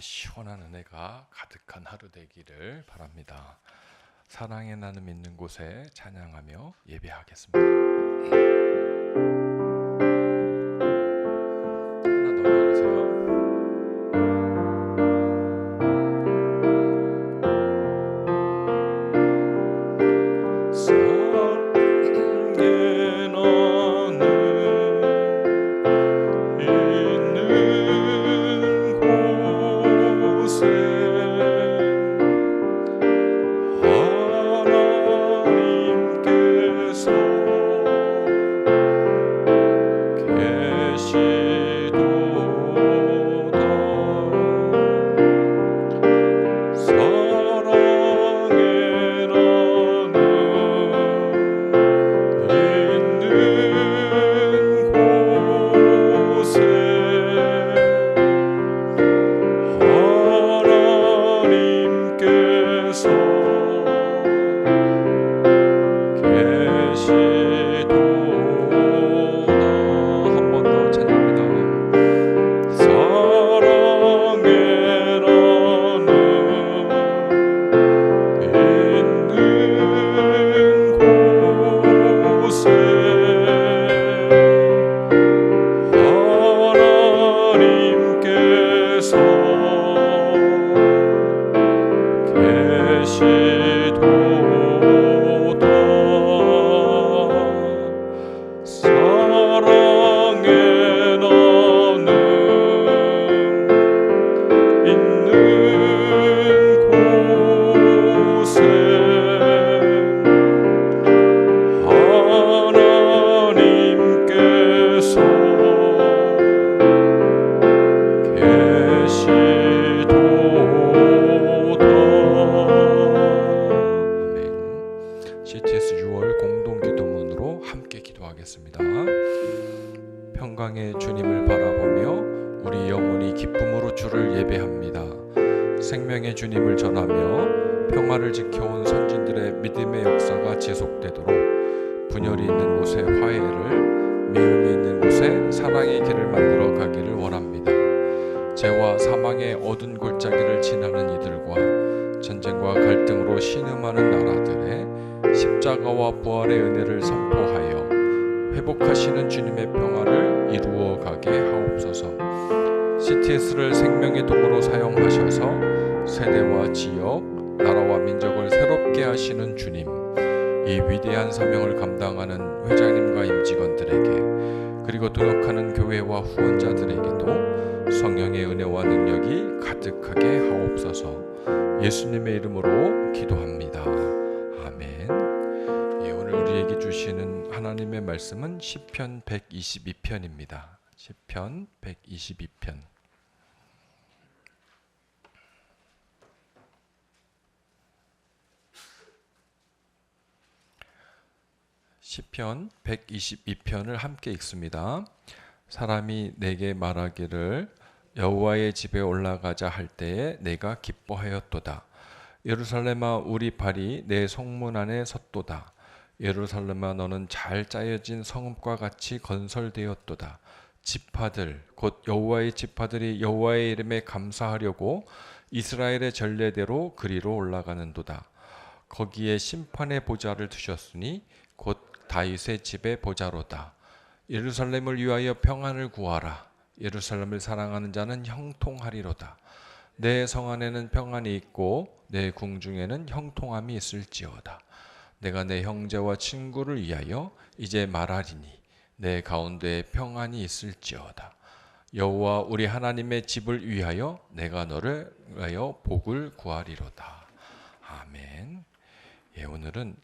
하나님의 시원한 은혜가 가득한 하루 되기를 바랍니다. 사랑의 나눔 있는 곳에 찬양하며 예배하겠습니다. 하나 넘겨주세요. CTS 6월 공동기도문으로 함께 기도하겠습니다. 평강의 주님을 바라보며 우리 영혼이 기쁨으로 주를 예배합니다. 생명의 주님을 전하며 평화를 지켜온 선진들의 믿음의 역사가 지속되도록 분열이 있는 곳에 화해를, 미움이 있는 곳에 사랑의 길을 만들어 가기를 원합니다. 죄와 사망의 어두운 골짜기를 지나는 이들과 전쟁과 갈등으로 신음하는 나라들의 십자가와 부활의 은혜를 선포하여 회복하시는 주님의 평화를 이루어 가게 하옵소서. CTS를 생명의 도구로 사용하셔서 세대와 지역, 나라와 민족을 새롭게 하시는 주님, 이 위대한 사명을 감당하는 회장님과 임직원들에게, 그리고 동역하는 교회와 후원자들에게도 성령의 은혜와 능력이 가득하게 하옵소서. 예수님의 이름으로 기도합니다. 아멘. 오늘 우리에게 주시는 하나님의 말씀은 시편 122편입니다. 시편 122편. 시편 122편을 함께 읽습니다. 사람이 내게 말하기를 여호와의 집에 올라가자 할 때에 내가 기뻐하였도다. 예루살렘아, 우리 발이 내 성문 안에 섰도다. 예루살렘아, 너는 잘 짜여진 성읍과 같이 건설되었도다. 지파들 곧 여호와의 지파들이 여호와의 이름에 감사하려고 이스라엘의 전례대로 그리로 올라가는도다. 거기에 심판의 보좌를 두셨으니 곧 다윗의 집의 보좌로다. 예루살렘을 위하여 평안을 구하라. 예루살렘을 사랑하는 자는 형통하리로다. 내 성 안에는 평안이 있고 내 궁중에는 형통함이 있을지어다. 내가 내 형제와 친구를 위하여 이제 말하리니 내 가운데에 평안이 있을지어다. 여호와 우리 하나님의 집을 위하여 내가 너를 위하여 복을 구하리로다. 아멘. 오늘은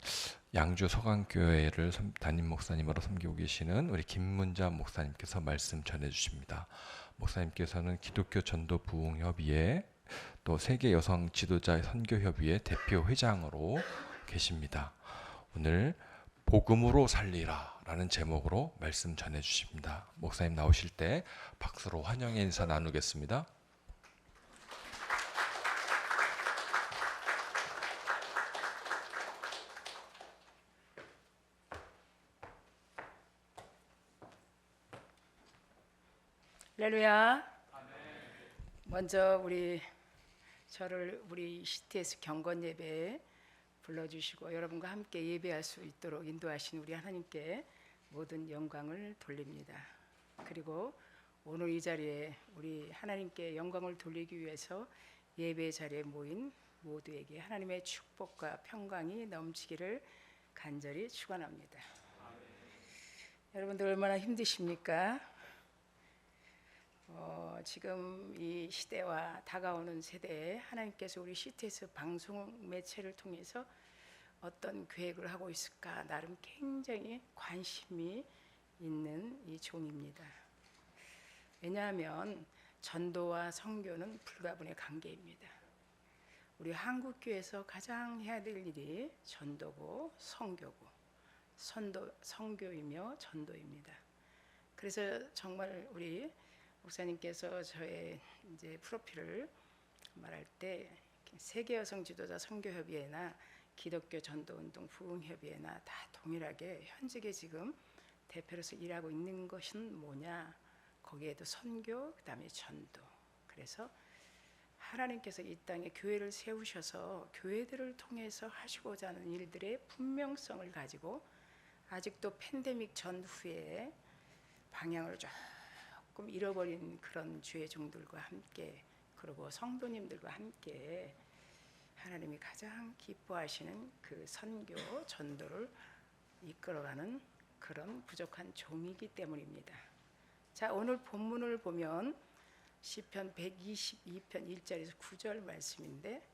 양주 서강교회를 담임 목사님으로 섬기고 계시는 우리 김문자 목사님께서 말씀 전해주십니다. 목사님께서는 기독교 전도 부흥협의회 또 세계 여성 지도자 선교협의회 대표 회장으로 계십니다. 오늘 복음으로 살리라 라는 제목으로 말씀 전해주십니다. 목사님 나오실 때 박수로 환영의 인사 나누겠습니다. 할렐루야. 먼저 우리 CTS 경건 예배에 불러주시고 여러분과 함께 예배할 수 있도록 인도하신 우리 하나님께 모든 영광을 돌립니다. 그리고 오늘 이 자리에 우리 하나님께 영광을 돌리기 위해서 예배 자리에 모인 모두에게 하나님의 축복과 평강이 넘치기를 간절히 축원합니다. 여러분들 얼마나 힘드십니까? 지금 이 시대와 다가오는 세대에 하나님께서 우리 CTS 방송 매체를 통해서 어떤 계획을 하고 있을까 나름 굉장히 관심이 있는 이 종입니다. 왜냐하면 전도와 선교는 불가분의 관계입니다. 우리 한국교회에서 가장 해야 될 일이 전도고 선교고 선교이며 전도입니다. 그래서 정말 우리 목사님께서 저의 이제 프로필을 말할 때 세계 여성 지도자 선교협의회나 기독교 전도운동 부흥협의회나 다 동일하게 현직에 지금 대표로서 일하고 있는 것은 뭐냐? 거기에도 선교, 그다음에 전도. 그래서 하나님께서 이 땅에 교회를 세우셔서 교회들을 통해서 하시고자 하는 일들의 분명성을 가지고 아직도 팬데믹 전후에 방향을 조금 잃어버린 그런 주의 종들과 함께, 그리고 성도님들과 함께 하나님이 가장 기뻐하시는 그 선교 전도를 이끌어가는 그런 부족한 종이기 때문입니다. 자, 오늘 본문을 보면 시편 122편 1절에서 9절 말씀인데,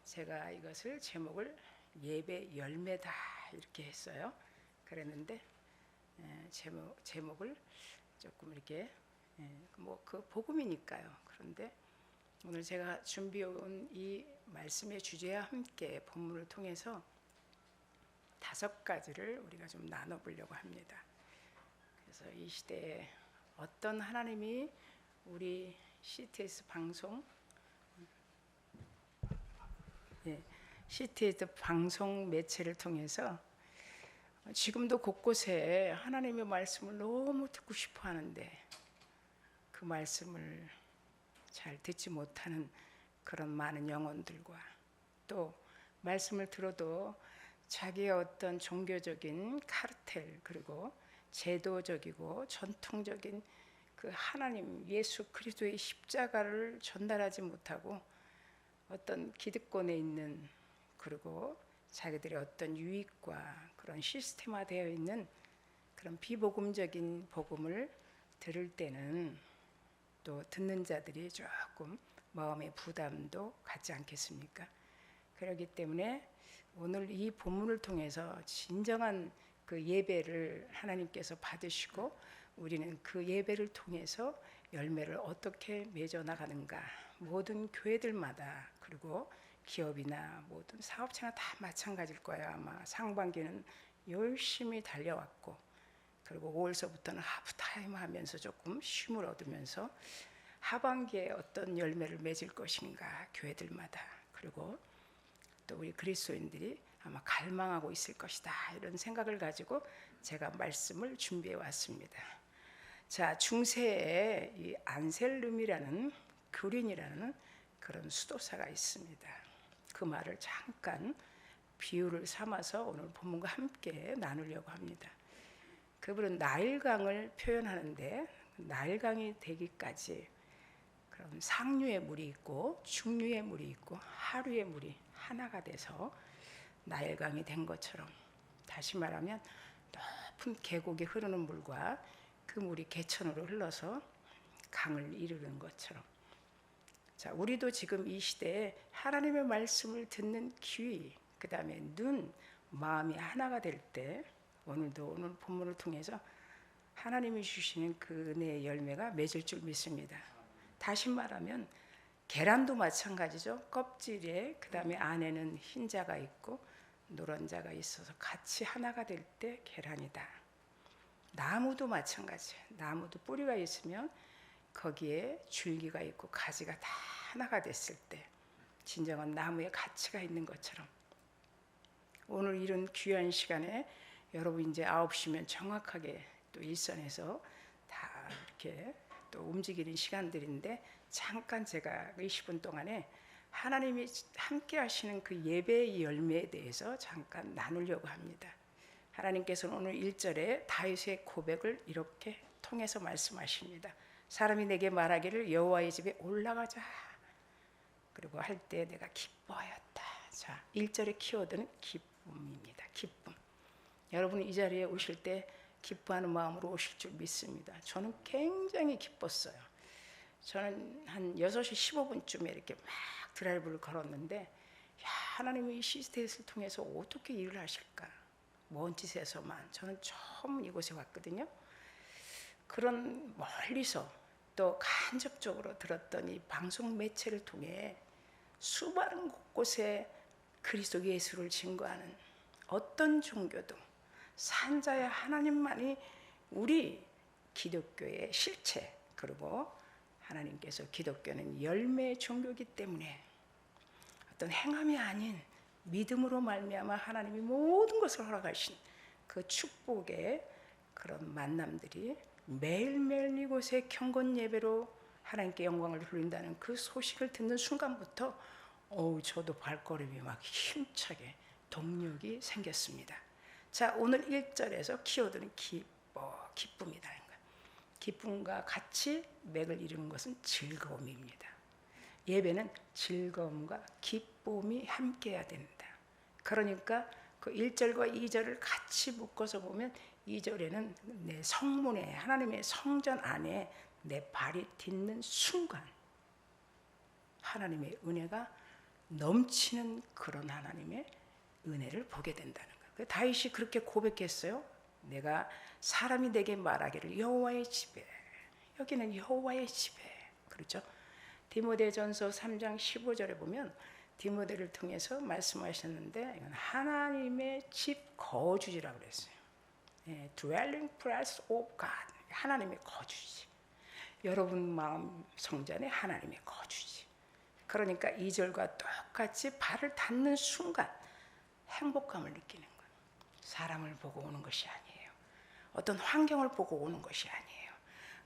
제가 이것을 제목을 예배 열매다 이렇게 했어요. 그랬는데 제목을 조금 이렇게 그 복음이니까요. 그런데 오늘 제가 준비해온 이 말씀의 주제와 함께 본문을 통해서 5가지를 우리가 좀 나눠보려고 합니다. 그래서 이 시대에 어떤 하나님이 우리 CTS 방송 CTS 방송 매체를 통해서 지금도 곳곳에 하나님의 말씀을 너무 듣고 싶어 하는데 그 말씀을 잘 듣지 못하는 그런 많은 영혼들과, 또 말씀을 들어도 자기의 어떤 종교적인 카르텔, 그리고 제도적이고 전통적인 그 하나님 예수 그리스도의 십자가를 전달하지 못하고 어떤 기득권에 있는, 그리고 자기들의 어떤 유익과 그런 시스템화되어 있는 그런 비복음적인 복음을 들을 때는 또 듣는 자들이 조금 마음의 부담도 갖지 않겠습니까? 그렇기 때문에 오늘 이 본문을 통해서 진정한 그 예배를 하나님께서 받으시고 우리는 그 예배를 통해서 열매를 어떻게 맺어 나가는가, 모든 교회들마다, 그리고 기업이나 모든 사업체나 다 마찬가지일 거예요. 아마 상반기는 열심히 달려왔고, 그리고 5월서부터는 하프타임 하면서 조금 쉼을 얻으면서 하반기에 어떤 열매를 맺을 것인가, 교회들마다, 그리고 또 우리 그리스도인들이 아마 갈망하고 있을 것이다, 이런 생각을 가지고 제가 말씀을 준비해 왔습니다. 자, 중세에 이 안셀름이라는 그린이라는 그런 수도사가 있습니다. 그 말을 잠깐 비유를 삼아서 오늘 본문과 함께 나누려고 합니다. 그분은 나일강을 표현하는데, 나일강이 되기까지 그럼 상류의 물이 있고 중류의 물이 있고 하류의 물이 하나가 돼서 나일강이 된 것처럼, 다시 말하면 높은 계곡이 흐르는 물과 그 물이 개천으로 흘러서 강을 이루는 것처럼, 자, 우리도 지금 이 시대에 하나님의 말씀을 듣는 귀, 그 다음에 눈, 마음이 하나가 될 때 오늘도 오늘 본문을 통해서 하나님이 주시는 그 은혜의 열매가 맺을 줄 믿습니다. 다시 말하면 계란도 마찬가지죠. 껍질에 그 다음에 안에는 흰자가 있고 노란자가 있어서 같이 하나가 될 때 계란이다. 나무도 마찬가지예요. 나무도 뿌리가 있으면 거기에 줄기가 있고 가지가 다 하나가 됐을 때 진정한 나무의 가치가 있는 것처럼, 오늘 이런 귀한 시간에 여러분 이제 9시면 정확하게 또 일선에서 다 이렇게 또 움직이는 시간들인데 잠깐 제가 20분 동안에 하나님이 함께 하시는 그 예배의 열매에 대해서 잠깐 나누려고 합니다. 하나님께서는 오늘 1절에 다윗의 고백을 이렇게 통해서 말씀하십니다. 사람이 내게 말하기를 여호와의 집에 올라가자. 그리고 할 때 내가 기뻐하였다. 자, 1절의 키워드는 기쁨입니다. 기쁨. 여러분이 이 자리에 오실 때 기뻐하는 마음으로 오실 줄 믿습니다. 저는 굉장히 기뻤어요. 저는 한 6시 15분쯤에 이렇게 막 드라이브를 걸었는데, 야, 하나님이 이 시스템을 통해서 어떻게 일을 하실까? 먼 짓에서만. 저는 처음 이곳에 왔거든요. 그런 멀리서 또 간접적으로 들었던 이 방송 매체를 통해 수많은 곳곳에 그리스도 예수를 증거하는 어떤 종교도 산자의 하나님만이 우리 기독교의 실체, 그리고 하나님께서 기독교는 열매의 종교이기 때문에 어떤 행함이 아닌 믿음으로 말미암아 하나님이 모든 것을 허락하신 그 축복의 그런 만남들이 매일매일 이곳에 경건 예배로 하나님께 영광을 돌린다는 그 소식을 듣는 순간부터 저도 발걸음이 막 힘차게 동력이 생겼습니다. 자, 오늘 1절에서 키워드는 기쁨이다. 기쁨과 같이 맥을 이루는 것은 즐거움입니다. 예배는 즐거움과 기쁨이 함께해야 된다. 그러니까 그 1절과 2절을 같이 묶어서 보면 2절에는 내 성문에, 하나님의 성전 안에 내 발이 딛는 순간 하나님의 은혜가 넘치는 그런 하나님의 은혜를 보게 된다는 거예요. 다윗이 그렇게 고백했어요. 내가 사람이 내게 말하기를 여호와의 집에, 여기는 여호와의 집에, 그렇죠? 디모데전서 3장 15절에 보면 디모데를 통해서 말씀하셨는데, 이건 하나님의 집 거주지라고 그랬어요. dwelling place of God, 하나님의 거주지. 여러분 마음 성전에 하나님의 거주지. 그러니까 2절과 똑같이 발을 닿는 순간 행복감을 느끼는 거예요. 사람을 보고 오는 것이 아니에요. 어떤 환경을 보고 오는 것이 아니에요.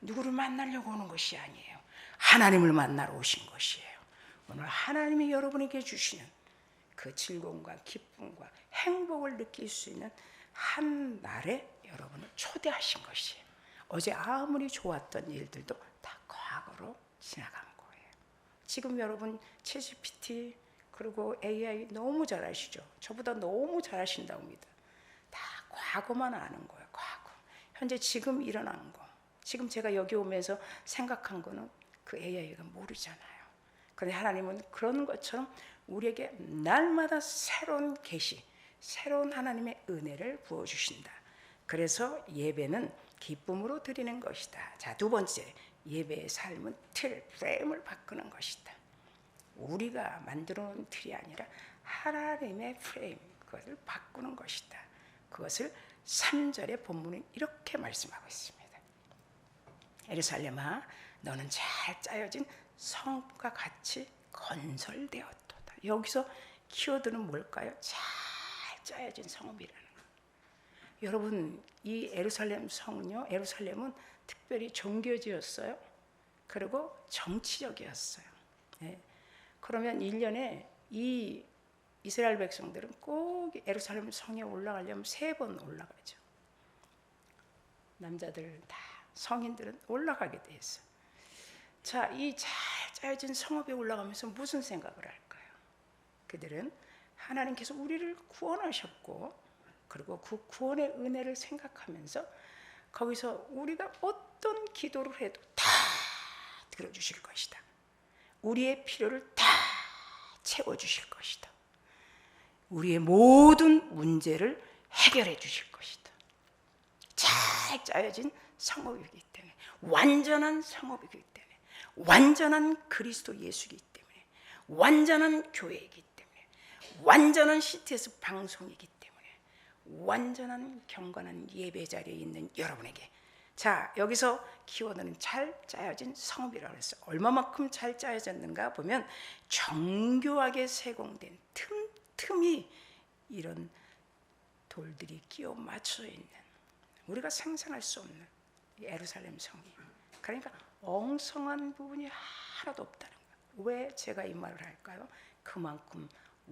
누구를 만나려고 오는 것이 아니에요. 하나님을 만나러 오신 것이에요. 오늘 하나님이 여러분에게 주시는 그 즐거움과 기쁨과 행복을 느낄 수 있는 한 날에 여러분을 초대하신 것이에요. 어제 아무리 좋았던 일들도 다 과거로 지나간 거예요. 지금 여러분 챗GPT 그리고 AI 너무 잘하시죠? 저보다 너무 잘하신다고 합니다. 다 과거만 아는 거예요. 과거. 현재 지금 일어난 거. 지금 제가 여기 오면서 생각한 거는 그 AI가 모르잖아요. 그런데 하나님은 그런 것처럼 우리에게 날마다 새로운 계시, 새로운 하나님의 은혜를 부어주신다. 그래서 예배는 기쁨으로 드리는 것이다. 자, 두 번째, 예배의 삶은 틀, 프레임을 바꾸는 것이다. 우리가 만들어 놓은 틀이 아니라 하나님의 프레임, 그것을 바꾸는 것이다. 그것을 3절의 본문은 이렇게 말씀하고 있습니다. 예루살렘아, 너는 잘 짜여진 성과 같이 건설되었도다. 여기서 키워드는 뭘까요? 잘 짜여진 성읍이라는 거. 여러분, 이 예루살렘 성은요, 예루살렘은 특별히 종교지였어요. 그리고 정치적이었어요. 네. 그러면 1년에 이 이스라엘 백성들은 꼭 예루살렘 성에 올라가려면 3번 올라가죠. 남자들 다, 성인들은 올라가게 돼 있어요. 자, 이 잘 짜여진 성읍에 올라가면서 무슨 생각을 할까요? 그들은 하나님께서 우리를 구원하셨고, 그리고 그 구원의 은혜를 생각하면서 거기서 우리가 어떤 기도를 해도 다 들어주실 것이다. 우리의 필요를 다 채워주실 것이다. 우리의 모든 문제를 해결해 주실 것이다. 잘 짜여진 성읍이기 때문에, 완전한 성읍이기 때문에, 완전한 그리스도 예수이기 때문에, 완전한 교회이기 때문에, 완전한 CTS 방송이기 때문에, 완전한 경건한 예배 자리에 있는 여러분에게, 자, 여기서 키워드는 잘 짜여진 성읍이라고 했어요. 얼마만큼 잘 짜여졌는가 보면 정교하게 세공된 틈틈이 이런 돌들이 끼워 맞춰져 있는, 우리가 상상할 수 없는 예루살렘 성이, 그러니까 엉성한 부분이 하나도 없다는 거예요. 왜 제가 이 말을 할까요? 그만큼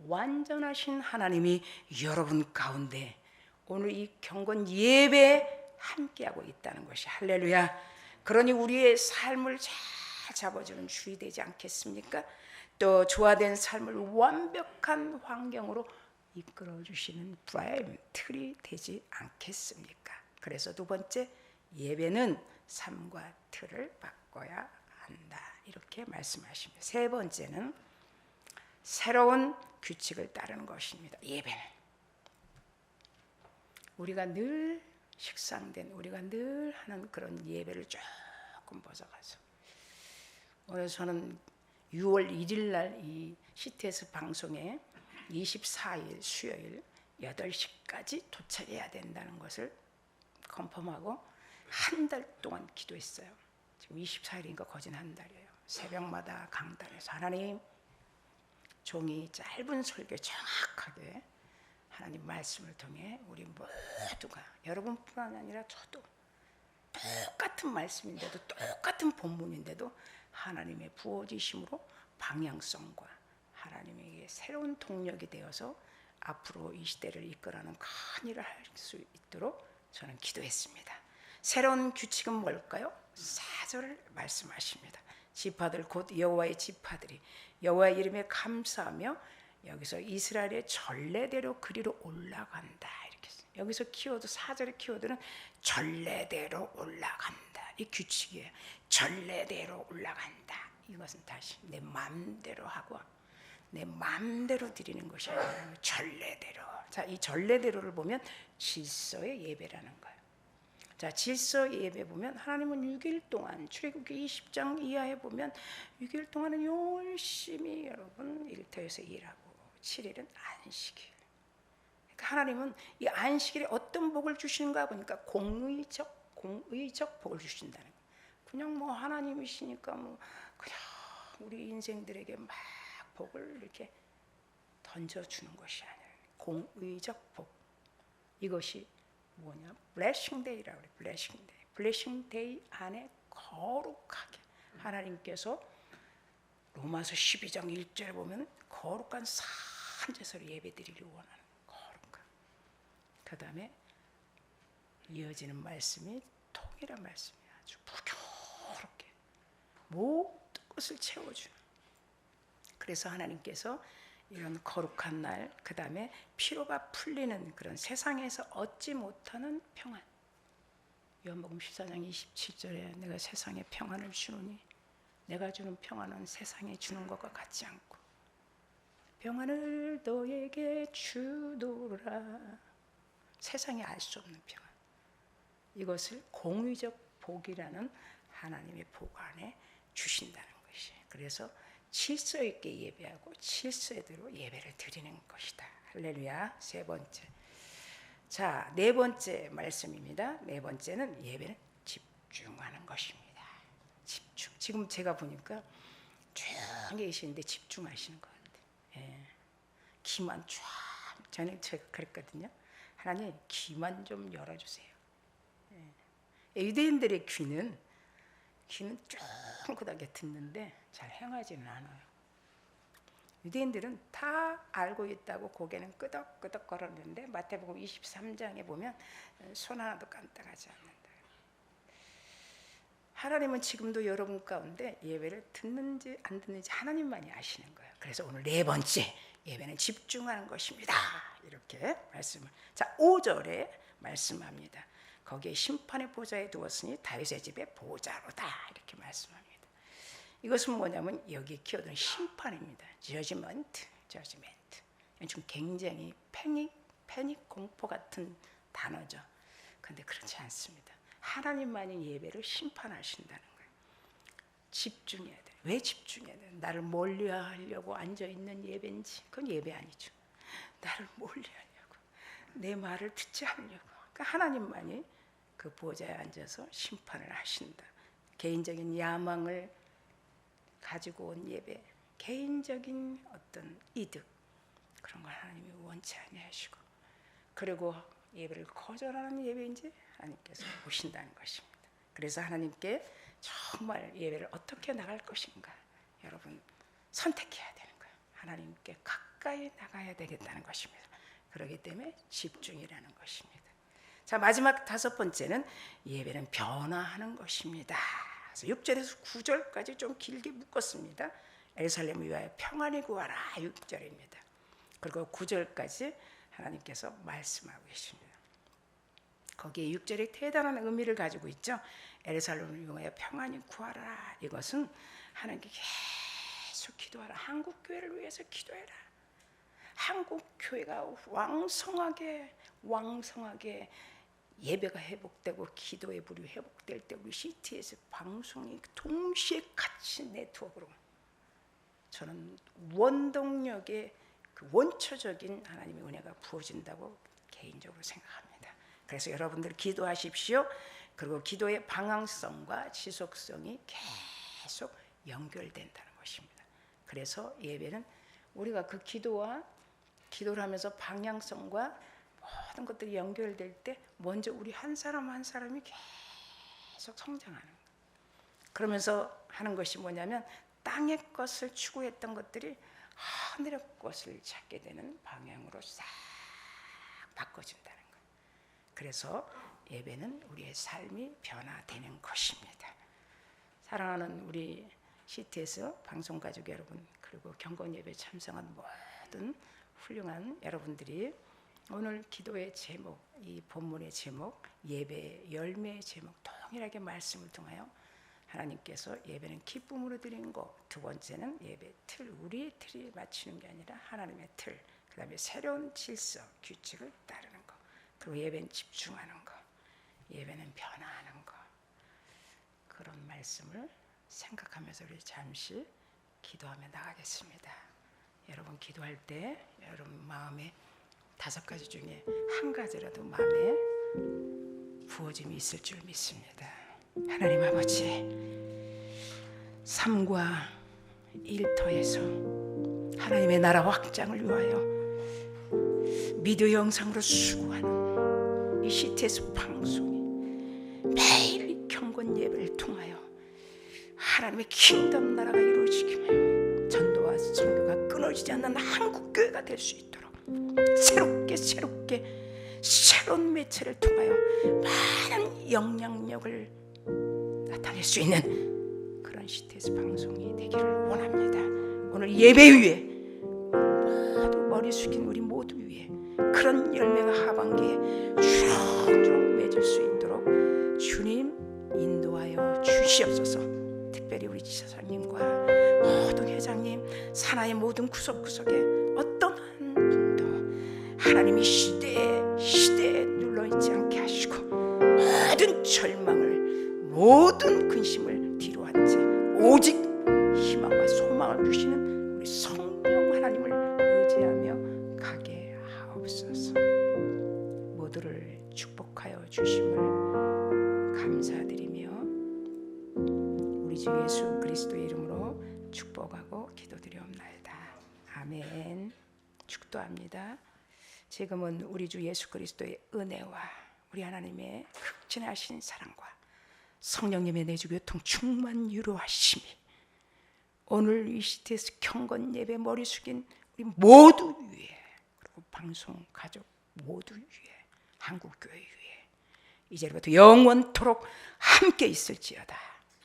완전하신 하나님이 여러분 가운데 오늘 이 경건 예배에 함께하고 있다는 것이 할렐루야. 그러니 우리의 삶을 잘 잡아주는 주이 되지 않겠습니까? 또 조화된 삶을 완벽한 환경으로 이끌어 주시는 프라임 틀이 되지 않겠습니까? 그래서 두 번째, 예배는 삶과 틀을 바꿔야 한다, 이렇게 말씀하십니다. 세 번째는 새로운 규칙을 따르는 것입니다. 예배는 우리가 늘 식상된, 우리가 늘 하는 그런 예배를 조금 벗어가서, 오늘 저는 6월 1일 날 이 CTS 방송에 24일 수요일 8시까지 도착해야 된다는 것을 컨펌하고 한 달 동안 기도했어요. 지금 24일이니까 거진 한 달이에요. 새벽마다 강단에서 하나님, 종이 짧은 설교 정확하게 하나님 말씀을 통해 우리 모두가, 여러분뿐만 아니라 저도 똑같은 말씀인데도, 똑같은 본문인데도 하나님의 부어지심으로 방향성과 하나님에게 새로운 동력이 되어서 앞으로 이 시대를 이끌어가는 큰 일을 할 수 있도록 저는 기도했습니다. 새로운 규칙은 뭘까요? 4절을 말씀하십니다. 지파들 곧 여호와의 지파들이 여호와의 이름에 감사하며, 여기서 이스라엘의 전례대로 그리로 올라간다, 이렇게 했어요. 여기서 키워드, 4절의 키워드는 전례대로 올라간다, 이 규칙이에요. 전례대로 올라간다. 이것은 다시 내 마음대로 하고 내 마음대로 드리는 것이 아니라 전례대로. 자, 이 전례대로를 보면 질서의 예배라는 거예요. 자, 질서 예배 보면 하나님은 6일 동안, 출애굽기 20장 이하에 보면 6일 동안은 열심히 여러분 일터에서 일하고 7일은 안식일. 그러니까 하나님은 이 안식일에 어떤 복을 주시는가 보니까 공의적 복을 주신다는 거예요. 그냥 뭐 하나님이시니까 뭐 그냥 우리 인생들에게 막 복을 이렇게 던져주는 것이 아니라 공의적 복. 이것이 뭐냐? 블레싱 데이라고 그래. 블레싱 데이. 블레싱 데이 안에 거룩하게 하나님께서 로마서 12장 1절에 보면 거룩한 산제사로 예배드리기 원하는 거룩한. 그 다음에 이어지는 말씀이 통일한 말씀이에요. 아주 부드럽게 모든 것을 채워주는. 그래서 하나님께서 이런 거룩한 날, 그 다음에 피로가 풀리는 그런 세상에서 얻지 못하는 평안. 요한복음 14장 27절에 내가 세상에 평안을 주노니 내가 주는 평안은 세상에 주는 것과 같지 않고 평안을 너에게 주노라. 세상이 알 수 없는 평안. 이것을 공의적 복이라는 하나님의 복 안에 주신다는 것이. 그래서 질서 있게 예배하고 질서대로 예배를 드리는 것이다. 할렐루야. 세 번째. 자, 네 번째 말씀입니다. 네 번째는 예배는 집중하는 것입니다. 집중. 지금 제가 보니까 조용히 계시는데 집중하시는 것 같아요. 예. 귀만 쫙. 저는 제가 그랬거든요. 하나님, 귀만 좀 열어주세요. 예. 유대인들의 귀는 쫑긋하게 듣는데 잘 행하지는 않아요. 유대인들은 다 알고 있다고 고개는 끄덕끄덕 걸었는데 마태복음 23장에 보면 손 하나도 깜빡하지 않는다. 하나님은 지금도 여러분 가운데 예배를 듣는지 안 듣는지 하나님만이 아시는 거예요. 그래서 오늘 네 번째, 예배는 집중하는 것입니다. 이렇게 말씀을. 자, 5절에 말씀합니다. 거기에 심판의 보좌에 두었으니 다윗의 집에 보좌로다, 이렇게 말씀합니다. 이것은 뭐냐면 여기 키워드는 심판입니다. 저지먼트. 좀 굉장히 패닉 공포 같은 단어죠. 그런데 그렇지 않습니다. 하나님만이 예배를 심판하신다는 거예요. 집중해야 돼. 왜 집중해야 돼? 나를 멀리하려고 앉아있는 예배인지 그건 예배 아니죠. 나를 멀리하려고, 내 말을 듣지 않으려고. 그러니까 하나님만이 그 보좌에 앉아서 심판을 하신다. 개인적인 야망을 가지고 온 예배, 개인적인 어떤 이득, 그런 걸 하나님이 원치 아니하시고, 그리고 예배를 거절하는 예배인지 하나님께서 보신다는 것입니다. 그래서 하나님께 정말 예배를 어떻게 나갈 것인가, 여러분 선택해야 되는 거예요. 하나님께 가까이 나가야 되겠다는 것입니다. 그렇기 때문에 집중이라는 것입니다. 자, 마지막 5번째는 예배는 변화하는 것입니다. 그래서 6절에서 9절까지 좀 길게 묶었습니다. 예루살렘을 위하여 평안히 구하라 6절입니다. 그리고 9절까지 하나님께서 말씀하고 계십니다. 거기에 6절이 대단한 의미를 가지고 있죠. 예루살렘을 위하여 평안히 구하라. 이것은 하나님께 계속 기도하라. 한국교회를 위해서 기도해라. 한국교회가 왕성하게 예배가 회복되고 기도의 불이 회복될 때 우리 CTS 방송이 동시에 같이 네트워크로 저는 원동력의 그 원초적인 하나님의 은혜가 부어진다고 개인적으로 생각합니다. 그래서 여러분들 기도하십시오. 그리고 기도의 방향성과 지속성이 계속 연결된다는 것입니다. 그래서 예배는 우리가 그 기도를 하면서 방향성과 모든 것들이 연결될 때 먼저 우리 한 사람 한 사람이 계속 성장하는 거예요. 그러면서 하는 것이 뭐냐면 땅의 것을 추구했던 것들이 하늘의 것을 찾게 되는 방향으로 싹 바꿔진다는 거예요. 그래서 예배는 우리의 삶이 변화되는 것입니다. 사랑하는 우리 CTS 방송가족 여러분, 그리고 경건 예배 참석한 모든 훌륭한 여러분들이 오늘 기도의 제목, 이 본문의 제목, 예배의 열매의 제목 동일하게 말씀을 통하여 하나님께서 예배는 기쁨으로 드리는 것, 두 번째는 예배 틀, 우리의 틀이 맞추는 게 아니라 하나님의 틀, 그 다음에 새로운 질서, 규칙을 따르는 것, 그리고 예배는 집중하는 것, 예배는 변화하는 것, 그런 말씀을 생각하면서 우리 잠시 기도하며 나가겠습니다. 여러분 기도할 때 여러분 마음에 5가지 중에 한 가지라도 마음에 부어짐이 있을 줄 믿습니다. 하나님 아버지, 삶과 일터에서 하나님의 나라 확장을 위하여 미디어 영상으로 수고하는 이 CTS 방송이 매일 경건 예배를 통하여 하나님의 킹덤 나라가 이루어지기 위하여 전도와 선교가 끊어지지 않는 한국교회가 될 수 있도록 새롭게 새로운 매체를 통하여 많은 영향력을 나타낼 수 있는 그런 CTS 방송이 되기를 원합니다. 오늘 예배 위에 모두 머리 숙인 우리 모두 위에 그런 열매가 하반기에 주렁주렁 맺을 수 있도록 주님 인도하여 주시옵소서. 특별히 우리 지사장님과 모든 회장님, 산하의 모든 구석구석에 어떤 한 분도 하나님이 시대에 눌러있지 않게 하시고 모든 절망을, 모든 근심을 뒤로 한 채 오직 희망과 소망을 주시는 우리 성령 하나님을 의지하며 가게 하옵소서. 모두를 축복하여 주심을 감사드리며 우리 주 예수 그리스도의 이름으로 축복하고 기도드리옵나이다. 아멘. 축도합니다. 지금은 우리 주 예수 그리스도의 은혜와 우리 하나님의 극진하신 사랑과 성령님의 내주 교통 충만 유로하심이 오늘 이 CTS 경건 예배 머리 숙인 우리 모두 위에, 그리고 방송 가족 모두 위에, 한국교회 위에 이제부터 영원토록 함께 있을지어다.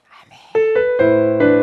아멘.